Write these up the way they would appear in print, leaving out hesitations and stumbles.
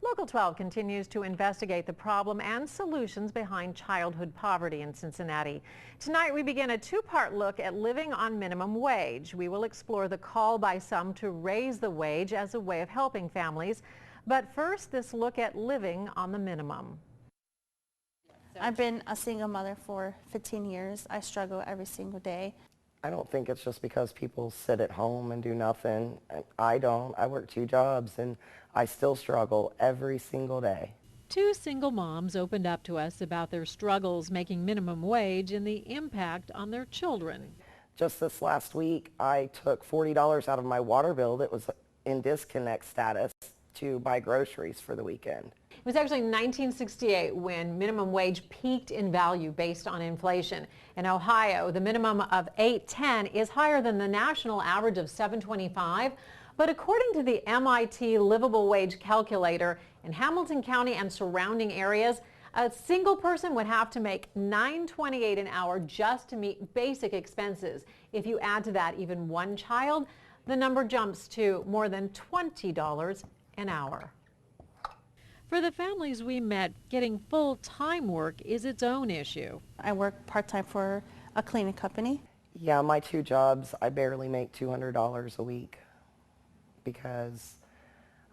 Local 12 continues to investigate the problem and solutions behind childhood poverty in Cincinnati. Tonight we begin a two-part look at living on minimum wage. We will explore the call by some to raise the wage as a way of helping families. But first, this look at living on the minimum. I've been a single mother for 15 years. I struggle every single day. I don't think it's just because people sit at home and do nothing. I don't. I work 2 jobs and I still struggle every single day. 2 single moms opened up to us about their struggles making minimum wage and the impact on their children. Just this last week, I took $40 out of my water bill that was in disconnect status to buy groceries for the weekend. It was actually 1968 when minimum wage peaked in value based on inflation. In Ohio, the minimum of $8.10 is higher than the national average of $7.25. But according to the MIT livable wage calculator, in Hamilton County and surrounding areas, a single person would have to make $9.28 an hour just to meet basic expenses. If you add to that even one child, the number jumps to more than $20 an hour. For the families we met, getting full-time work is its own issue. I work part-time for a cleaning company. Yeah, my 2 jobs, I barely make $200 a week because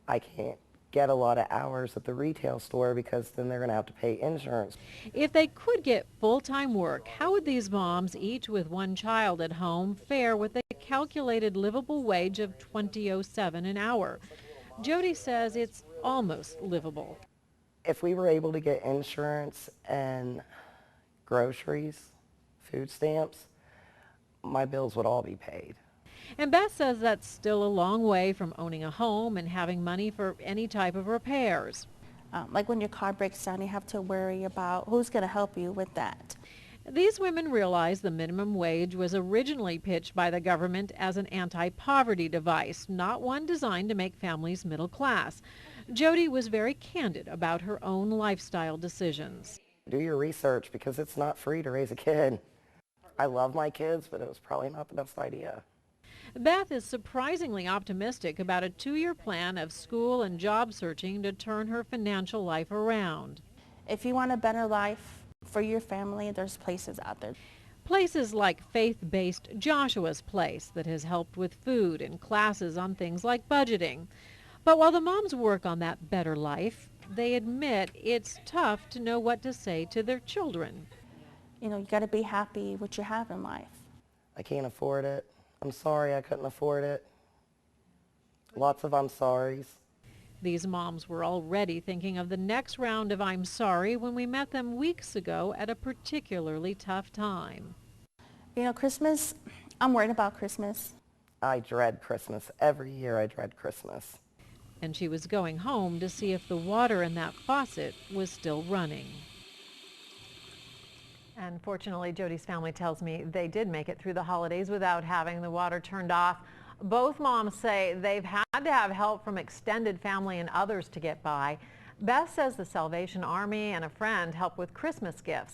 I can't get a lot of hours at the retail store because then they're going to have to pay insurance. If they could get full-time work, how would these moms, each with 1 child at home, fare with a calculated livable wage of $20.07 an hour? Jodi says it's almost livable. If we were able to get insurance and groceries, food stamps, my bills would all be paid. And Beth says that's still a long way from owning a home and having money for any type of repairs. Like when your car breaks down, you have to worry about who's going to help you with that. These women realize the minimum wage was originally pitched by the government as an anti-poverty device, not one designed to make families middle class. Jodi was very candid about her own lifestyle decisions. Do your research because it's not free to raise a kid. I love my kids, but it was probably not the best idea. Beth is surprisingly optimistic about a 2-year plan of school and job searching to turn her financial life around. If you want a better life for your family, there's places out there. Places like faith-based Joshua's Place that has helped with food and classes on things like budgeting. But while the moms work on that better life, they admit it's tough to know what to say to their children. You know, you got to be happy what you have in life. I can't afford it. I'm sorry I couldn't afford it. Lots of I'm sorries. These moms were already thinking of the next round of I'm sorry when we met them weeks ago at a particularly tough time. You know, Christmas, I'm worried about Christmas. I dread Christmas. Every year I dread Christmas. And she was going home to see if the water in that faucet was still running. And fortunately, Jodi's family tells me they did make it through the holidays without having the water turned off. Both moms say they've had to have help from extended family and others to get by. Beth says the Salvation Army and a friend helped with Christmas gifts.